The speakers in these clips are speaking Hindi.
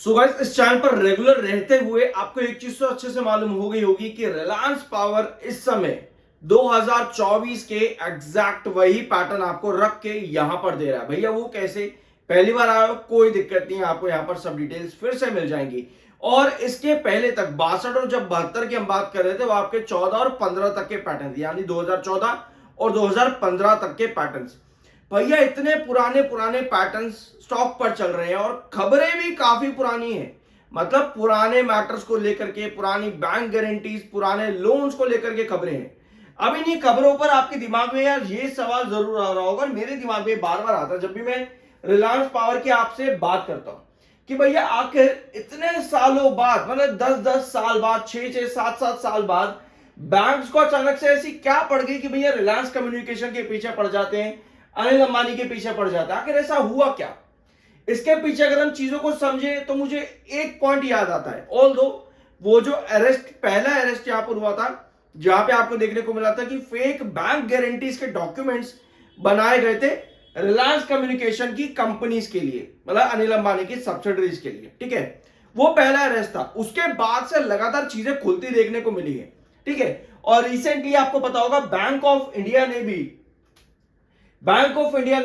सो गाइस, इस चैनल पर रेगुलर रहते हुए आपको एक चीज तो अच्छे से मालूम हो गई होगी कि रिलायंस पावर इस समय 2024 के एग्जैक्ट वही पैटर्न आपको रख के यहां पर दे रहा है। भैया वो कैसे? पहली बार आए हो, कोई दिक्कत नहीं है, आपको यहां पर सब डिटेल्स फिर से मिल जाएंगी। और इसके पहले तक 62 और जब 72 की हम बात कर रहे थे, वो आपके 14 और 15 तक के पैटर्न थे, यानी 2014 और 2015 तक के पैटर्न। भैया इतने पुराने पुराने पैटर्न्स स्टॉक पर चल रहे हैं और खबरें भी काफी पुरानी है। मतलब पुराने मैटर्स को लेकर के, पुरानी बैंक गारंटीज, पुराने लोन्स को लेकर के खबरें हैं। अब इन्हीं खबरों पर आपके दिमाग में यार ये सवाल जरूर आ रहा होगा, मेरे दिमाग में बार बार आता है जब भी मैं रिलायंस पावर की आपसे बात करता हूं कि भैया आखिर इतने सालों बाद, मतलब 10-10 साल बाद, 6-6, 7-7 साल बाद बैंक्स को अचानक से ऐसी क्या पड़ गई कि भैया रिलायंस कम्युनिकेशन के पीछे पड़ जाते हैं, अनिल अंबानी के पीछे पड़ जाता है। आखिर ऐसा हुआ क्या? इसके पीछे अगर हम चीजों को समझे तो मुझे एक पॉइंट याद आता है। ऑल्दो वो जो अरेस्ट, पहला अरेस्ट यहां पर हुआ था, जहां पे आपको देखने को मिला था कि फेक बैंक गारंटीज के डॉक्यूमेंट्स बनाए गए थे रिलायंस कम्युनिकेशन की कंपनीज के लिए, मतलब अनिल अंबानी की सब्सिडरीज के लिए। ठीक है, वो पहला अरेस्ट था। उसके बाद से लगातार चीजें खुलती देखने को मिली है। ठीक है, और रिसेंटली आपको पता होगा बैंक ऑफ इंडिया ने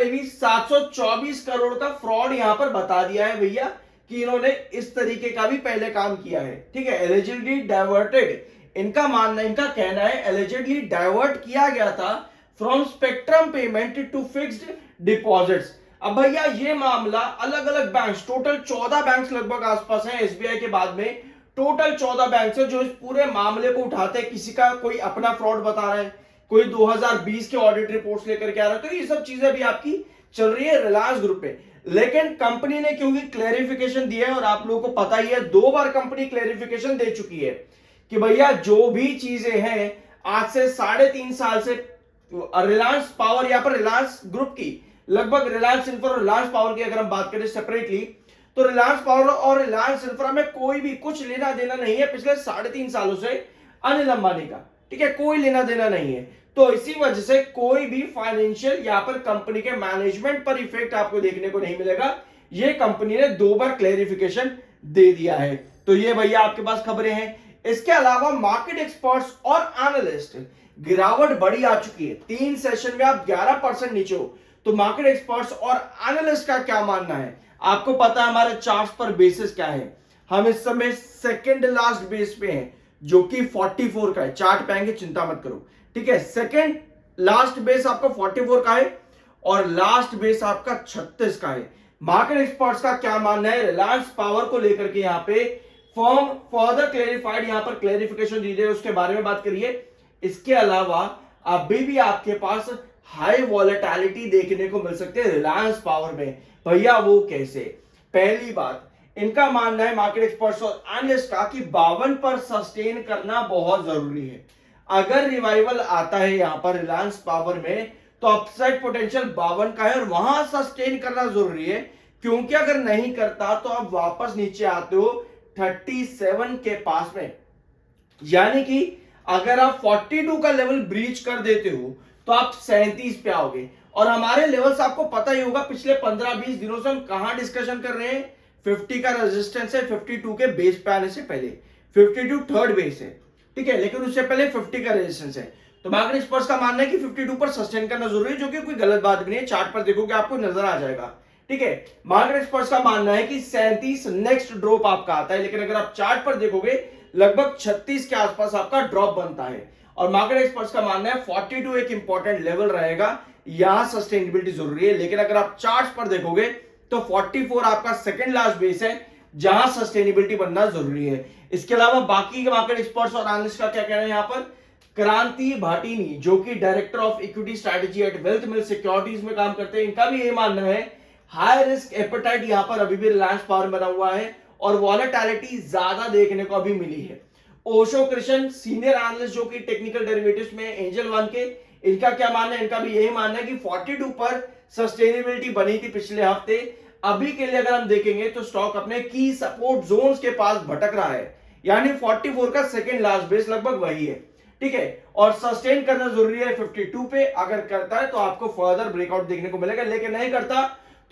भी 724 करोड़ का फ्रॉड यहां पर बता दिया है भैया कि इन्होंने इस तरीके का भी पहले काम किया है। ठीक है, एलिजिडली डाइवर्टेड, इनका मानना, इनका कहना है एलिजिडली डाइवर्ट किया गया था from spectrum payment to fixed deposits. अब भैया ये मामला अलग अलग बैंक, टोटल 14 बैंक लगभग आसपास है एसबीआई के बाद में, टोटल 14 बैंक है जो इस पूरे मामले को उठाते हैं। किसी का कोई अपना फ्रॉड बता रहा है, कोई 2020 के ऑडिट रिपोर्ट्स लेकर के आ रहा है, तो ये सब चीजें भी आपकी चल रही है रिलायंस ग्रुप पे। लेकिन कंपनी ने क्योंकि क्लेरिफिकेशन दिया है, और आप लोगों को पता ही है 2 बार कंपनी क्लेरिफिकेशन दे चुकी है कि भैया जो भी चीजें हैं आज से 3.5 साल से रिलायंस पावर, यहां पर रिलायंस ग्रुप की, लगभग रिलायंस इंफ्रा और रिलायंस पावर की अगर हम बात करें सेपरेटली, तो रिलायंस पावर और रिलायंस इंफ्रा में कोई भी कुछ लेना देना नहीं है पिछले 3.5 सालों से अनिल अंबानी का। ठीक है, कोई लेना देना नहीं है। तो इसी वजह से कोई भी फाइनेंशियल या पर कंपनी के मैनेजमेंट पर इफेक्ट आपको देखने को नहीं मिलेगा। ये कंपनी ने 2 बार क्लेरिफिकेशन दे दिया है। तो ये भैया आपके पास खबरें हैं। इसके अलावा मार्केट एक्सपर्ट्स और एनालिस्ट, गिरावट बड़ी आ चुकी है। 3 सेशन में आप 11% नीचे हो। तो मार्केट एक्सपर्ट्स और एनालिस्ट का क्या मानना है? आपको पता है हमारे चार्ट पर बेसिस क्या है। हम इस समय सेकेंड लास्ट बेस पे हैं, जो कि 44 का है। चार्ट पे आएंगे, चिंता मत करो। ठीक है, सेकेंड लास्ट बेस आपका 44 का है और लास्ट बेस आपका 36 का है। मार्केट एक्सपर्ट्स का क्या मानना है रिलायंस पावर को लेकर के? यहां पे फर्म फर्दर क्लेरिफाइड, यहां पर क्लेरिफिकेशन दीजिए, उसके बारे में बात करिए। इसके अलावा अभी भी आपके पास हाई वॉलेटिलिटी देखने को मिल सकते हैं रिलायंस पावर में। भैया वो कैसे? पहली बात, इनका मानना है मार्केट एक्सपर्ट्स और एनालिस्ट का कि 52 पर सस्टेन करना बहुत जरूरी है। अगर रिवाइवल आता है यहां पर रिलायंस पावर में, तो अपसाइड पोटेंशियल 52 का है और वहां सस्टेन करना जरूरी है, क्योंकि अगर नहीं करता तो आप वापस नीचे आते हो 37 के पास में। यानी कि अगर आप 42 का लेवल ब्रीच कर देते हो तो आप 37 पे आओगे। और हमारे लेवल्स आपको पता ही होगा, पिछले 15-20 दिनों से हम कहां डिस्कशन कर रहे हैं। 50 का रेजिस्टेंस है 52 के बेस पे आने से पहले, 52 थर्ड बेस है। ठीक है, लेकिन उससे पहले 50 का रेजिस्टेंस है। तो मार्केट एक्सपर्ट्स का मानना है कि 52 पर सस्टेन करना जरूरी है, जो कि कोई गलत बात भी नहीं है। चार्ट पर देखोगे आपको नजर आ जाएगा। ठीक है, मार्केट एक्सपर्ट्स का मानना है कि 37 नेक्स्ट ड्रॉप आपका आता है, लेकिन अगर आप चार्ट पर देखोगे लगभग 36 के आसपास आपका ड्रॉप बनता है। और मार्केट एक्सपर्ट्स का मानना है 42 एक इंपॉर्टेंट लेवल रहेगा, यहां सस्टेनेबिलिटी जरूरी है। लेकिन अगर आप चार्ट पर देखोगे तो 44 आपका सेकंड लास्ट बेस है, जहां सस्टेनेबिलिटी बनना जरूरी है। इसके अलावा बाकी के मार्केट एक्सपर्ट्स और एनालिस्ट का क्या कहना है? यहां पर क्रांति भाटिनी, जो कि director of equity strategy at Wealth Mill Securities में काम करते हैं, इनका भी ये मानना है हाई रिस्क एपेटाइट यहां पर अभी भी रिलायंस पावर बना हुआ है और वॉलेटिलिटी ज्यादा देखने को अभी मिली है। ओशो कृष्ण, सीनियर एनालिस्ट जो कि टेक्निकल डेरिवेटिव्स में एंजल वन के, इनका क्या मानना है? इनका भी यही मानना है कि 42 पर सस्टेनेबिलिटी बनी थी पिछले हफ्ते। अभी के लिए अगर हम देखेंगे तो स्टॉक अपने की सपोर्ट जोन्स के पास भटक रहा है, यानी 44 का सेकंड लास्ट बेस लगभग वही है। ठीक है, और सस्टेन करना जरूरी है 52 पे। अगर करता है तो आपको फर्दर ब्रेकआउट देखने को मिलेगा, लेकिन नहीं करता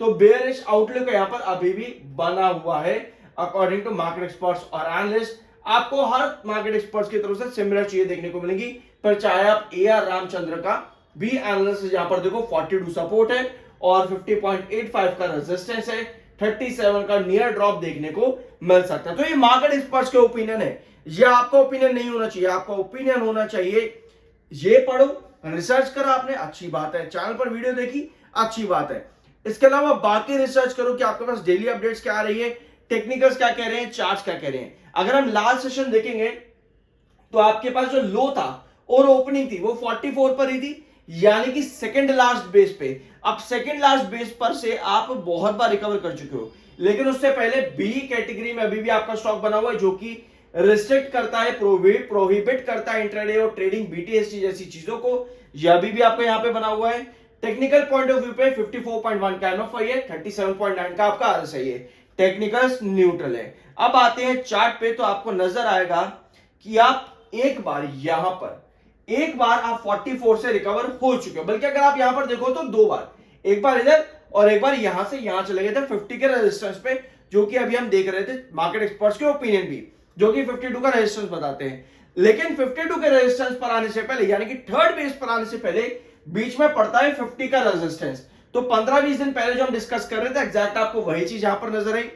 तो बेयरिश आउटलुक यहां पर अभी भी बना हुआ है अकॉर्डिंग टू मार्केट एक्सपर्ट्स और एनालिस्ट। आपको हर मार्केट एक्सपर्ट्स की तरफ से सिमिलर चीजें देखने को मिलेंगी, पर चाहे आप AR रामचंद्र का भी एनालिसिस यहां पर देखो 42 सपोर्ट है और 50.85 का रेजिस्टेंस है, 37 का नियर ड्रॉप देखने को मिल सकता है। तो ये मार्केट एक्सपर्ट्स के ओपिनियन है, ये आपका ओपिनियन नहीं होना चाहिए। आपका ओपिनियन होना चाहिए ये पढ़ो, रिसर्च करा आपने, अच्छी बात है, चैनल पर वीडियो देखी, अच्छी बात है। इसके अलावा बाकी रिसर्च करो कि आपके पास डेली अपडेट्स क्या आ रही है, टेक्निकल्स क्या कह रहे हैं, चार्ट्स क्या कह रहे हैं। अगर हम लास्ट सेशन देखेंगे तो आपके पास जो लो था और ओपनिंग थी वो 44 पर ही थी, यानी कि सेकंड लास्ट बेस पे। अब सेकंड लास्ट बेस पर से आप बहुत बार रिकवर कर चुके हो, लेकिन उससे पहले बी कैटेगरी में अभी भी आपका स्टॉक बना हुआ है, जो कि रिस्ट्रिक्ट करता है, प्रोहिबिट करता है इंट्राडे और ट्रेडिंग BTST जैसी चीजों को। यह अभी भी आपका यहां पे बना हुआ है। टेक्निकल पॉइंट ऑफ व्यू पे 54.1 का MFI है, 37.9 का आपका RSI है, टेक्निकल न्यूट्रल है। अब आते हैं चार्ट पे, तो आपको नजर आएगा कि आप एक बार आप 44 से रिकवर हो चुके हो। बल्कि अगर आप यहां पर देखो तो दो बार, एक बार इधर और एक बार यहां से यहां चले गए थे 50 के रेजिस्टेंस पे, जो कि अभी हम देख रहे थे मार्केट एक्सपर्ट्स के ओपिनियन भी, जो कि 52 का रेजिस्टेंस बताते हैं। लेकिन 52 के रेजिस्टेंस पर आने से पहले, यानी कि थर्ड बेस पर आने से पहले बीच में पड़ता है 50 का रेजिस्टेंस। तो 15-20 दिन पहले जो हम डिस्कस कर रहे थे, एग्जैक्ट आपको वही चीज यहां पर नजर आई।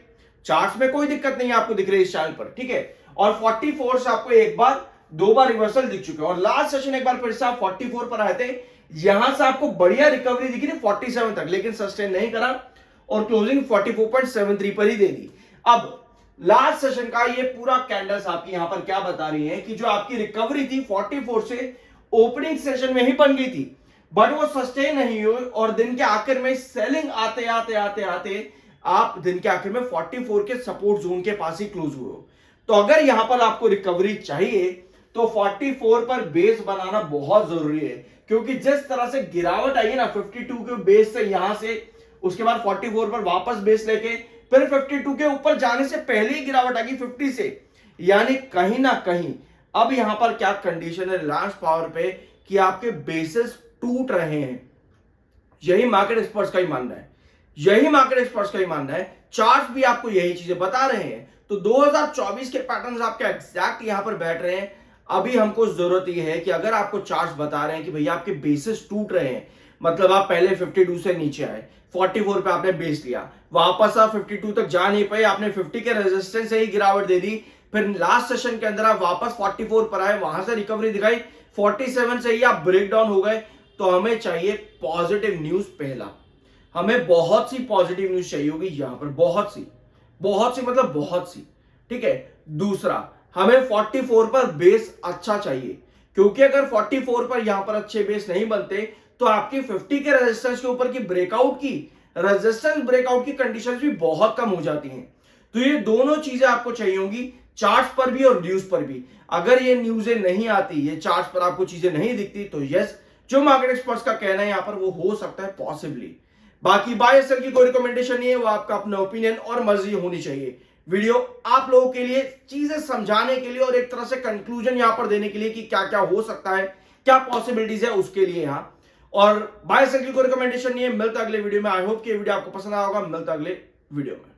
चार्ट्स में कोई दिक्कत नहीं आपको दिख रही है इस चैनल पर, ठीक है। और 44 से आपको एक बार दो बार रिवर्सल दिख चुके हैं, और लास्ट सेशन एक बार फिर से आप 44 पर आए थे, यहां से आपको बढ़िया रिकवरी दिखी थी 47 तक, लेकिन सस्टेन नहीं करा और क्लोजिंग 44.73 पर ही दे दी। अब लास्ट सेशन का ये पूरा कैंडल्स आपकी यहां पर क्या बता रही है कि जो आपकी रिकवरी थी 44 से ओपनिंग सेशन में ही बन गई थी, बट वो सस्टेन नहीं हुई और दिन के आखिर में सेलिंग आते आते आते आते आप दिन के आखिर में 44 के सपोर्ट जोन के पास ही क्लोज हुए हो। तो अगर यहां पर आपको रिकवरी चाहिए तो 44 पर बेस बनाना बहुत जरूरी है, क्योंकि जिस तरह से गिरावट आई है ना 52 के बेस से, यहां से उसके बाद 44 पर वापस बेस लेके फिर 52 के ऊपर जाने से पहले ही गिरावट आ गई 50 से, यानी कहीं ना कहीं अब यहां पर क्या कंडीशन है रिलायंस पावर पे कि आपके बेसिस टूट रहे हैं। यही मार्केट एक्सपर्ट्स का ही मानना है, चार्ट भी आपको यही चीजें बता रहे हैं। तो 2024 के पैटर्न्स आपके एग्जैक्ट यहां पर बैठ रहे हैं। अभी हमको जरूरत यह है कि अगर आपको चार्ट्स बता रहे हैं कि भैया आपके बेसिस टूट रहे हैं, मतलब आप पहले 52 से नीचे आए, 44 पे आपने बेस लिया, वापस आप 52 तक जा नहीं पाए, आपने 50 के रेजिस्टेंस से ही गिरावट दे दी, फिर लास्ट सेशन के अंदर आप वापस 44 पर आए, वहां से रिकवरी दिखाई, 47 से ही आप ब्रेक डाउन हो गए। तो हमें चाहिए पॉजिटिव न्यूज। पहला, हमें बहुत सी पॉजिटिव न्यूज चाहिए होगी यहां पर, बहुत सी मतलब बहुत सी, ठीक है। दूसरा, हमें 44 पर बेस अच्छा चाहिए, क्योंकि अगर 44 पर यहां पर अच्छे बेस नहीं बनते तो आपकी 50 के रेजिस्टेंस के ऊपर की रेजिस्टेंस ब्रेकआउट की कंडीशंस भी बहुत कम हो जाती हैं। तो ये दोनों चीजें आपको चाहिए होंगी, चार्ट्स पर भी और न्यूज पर भी। अगर ये न्यूज़ें नहीं आती, ये चार्ट्स पर आपको चीजें नहीं दिखती, तो यस, जो मार्केट एक्सपर्ट्स का कहना है यहां पर वो हो सकता है पॉसिबली। बाकी बाय सेल की कोई रिकमेंडेशन नहीं है, वो आपका अपना ओपिनियन और मर्जी होनी चाहिए। वीडियो आप लोगों के लिए चीजें समझाने के लिए और एक तरह से कंक्लूजन यहां पर देने के लिए कि क्या क्या हो सकता है, क्या पॉसिबिलिटीज है, उसके लिए यहां। और बाय सेल की कोई रिकमेंडेशन नहीं है। मिलता अगले वीडियो में। आई होप कि वीडियो आपको पसंद आया होगा। मिलता अगले वीडियो में।